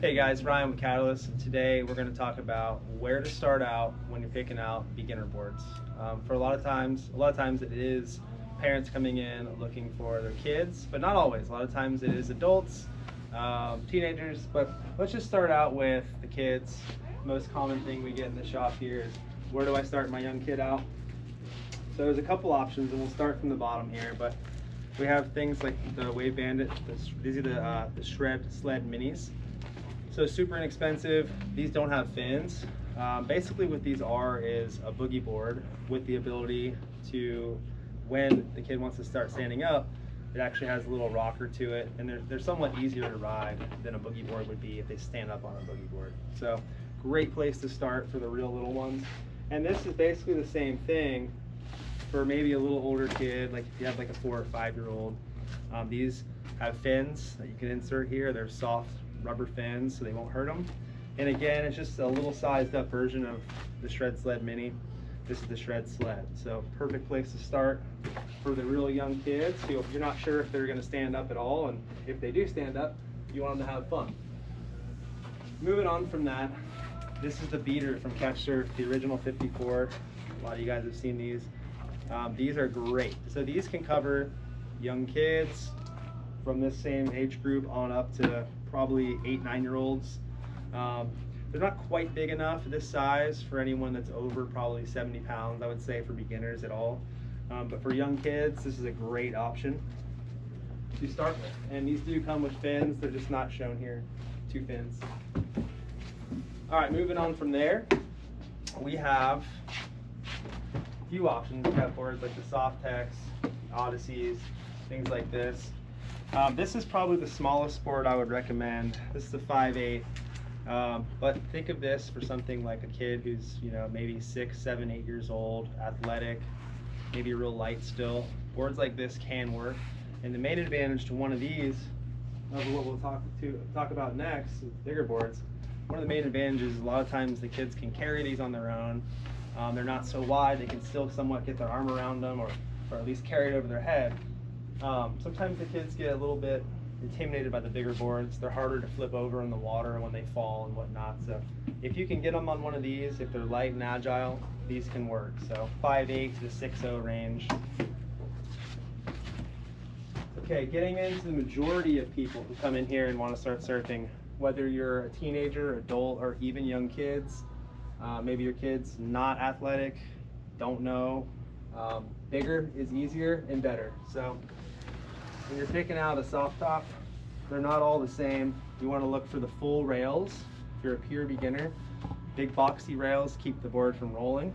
Hey guys, Ryan with Catalyst, and today we're going to talk about where to start out when you're picking out beginner boards. For a lot of times it is parents coming in looking for their kids, but not always. A lot of times it is adults, teenagers, but let's just start out with the kids. The most common thing we get in the shop here is, where do I start my young kid out? So there's a couple options, and we'll start from the bottom here, but we have things like the Wave Bandit. These are the Shred Sled Minis. So super inexpensive. These don't have fins. Basically what these are is a boogie board with the ability to, when the kid wants to start standing up, it actually has a little rocker to it, and they're somewhat easier to ride than a boogie board would be if they stand up on a boogie board. So great place to start for the real little ones. And this is basically the same thing for maybe a little older kid, like if you have like a 4 or 5 year old. These have fins that you can insert here. They're soft rubber fins, so they won't hurt them. And again, it's just a little sized up version of the Shred Sled Mini. This is the Shred Sled. So perfect place to start for the real young kids who, if you're not sure if they're going to stand up at all, and if they do stand up, you want them to have fun. Moving on from that, this is the Beater from Catch Surf, the original 54. A lot of you guys have seen these. These are great. So these can cover young kids from this same age group on up to probably 8, 9 year olds. They're not quite big enough this size for anyone that's over probably 70 pounds, I would say, for beginners at all. But for young kids, this is a great option to start with. And these do come with fins. They're just not shown here. 2 fins. All right, moving on from there, we have a few options. We have boards like the Softex, Odysseys, things like this. This is probably the smallest board I would recommend. This is a 5/8, but think of this for something like a kid who's, you know, maybe 6, 7, 8 years old, athletic, maybe real light still. Boards like this can work, and the main advantage to one of these, of what we'll talk about next, bigger boards. One of the main advantages is a lot of times the kids can carry these on their own. They're not so wide; they can still somewhat get their arm around them, or at least carry it over their head. Sometimes the kids get a little bit intimidated by the bigger boards. They're harder to flip over in the water when they fall and whatnot. So if you can get them on one of these, if they're light and agile, these can work. So 5/8 to 6/0 range. Okay, getting into the majority of people who come in here and want to start surfing, whether you're a teenager, adult, or even young kids. Maybe your kid's not athletic, don't know. Bigger is easier and better. So when you're picking out a soft top, they're not all the same. You want to look for the full rails. If you're a pure beginner, big boxy rails keep the board from rolling.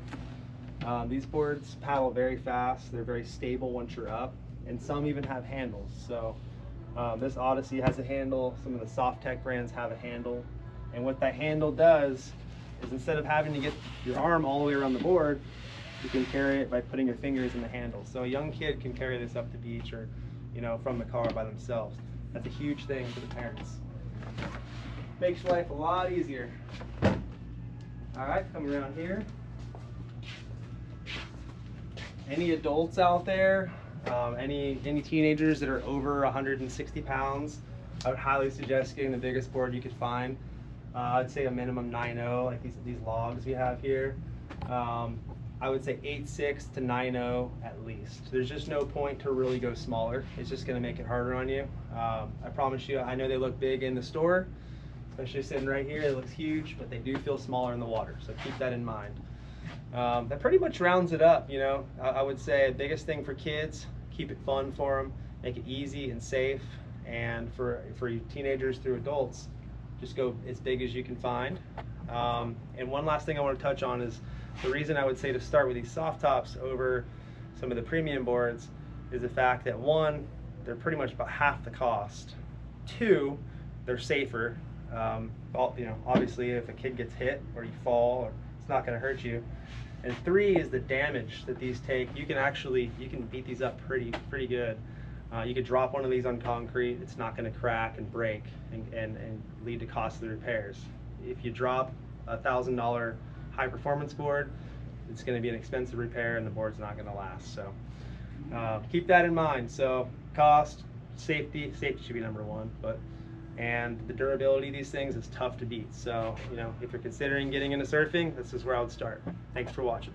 These boards paddle very fast. They're very stable once you're up, and some even have handles. So this Odyssey has a handle. Some of the Softex brands have a handle, and what that handle does is, instead of having to get your arm all the way around the board, you can carry it by putting your fingers in the handle. So a young kid can carry this up the beach, or, you know, from the car by themselves. That's a huge thing for the parents. Makes life a lot easier. All right, come around here. Any adults out there, any teenagers that are over 160 pounds, I would highly suggest getting the biggest board you could find. I'd say a minimum 9/0, like these logs we have here. I would say 8/6 to 9/0 at least. There's just no point to really go smaller. It's just going to make it harder on you. I promise you, I know they look big in the store, especially sitting right here. It looks huge, but they do feel smaller in the water, so keep that in mind. That pretty much rounds it up. You know, I would say the biggest thing for kids, keep it fun for them, make it easy and safe, and for you teenagers through adults, just go as big as you can find. And one last thing I want to touch on is the reason I would say to start with these soft tops over some of the premium boards is the fact that, 1, they're pretty much about half the cost. 2, they're safer. You know, obviously if a kid gets hit or you fall, or it's not going to hurt you. And 3 is the damage that these take. You can beat these up pretty good. You could drop one of these on concrete, it's not going to crack and break and lead to costly repairs. If you drop a $1,000 high performance board, it's going to be an expensive repair and the board's not going to last. So keep that in mind. So cost, safety should be number 1, and the durability of these things is tough to beat. So, you know, if you're considering getting into surfing, this is where I would start. Thanks for watching.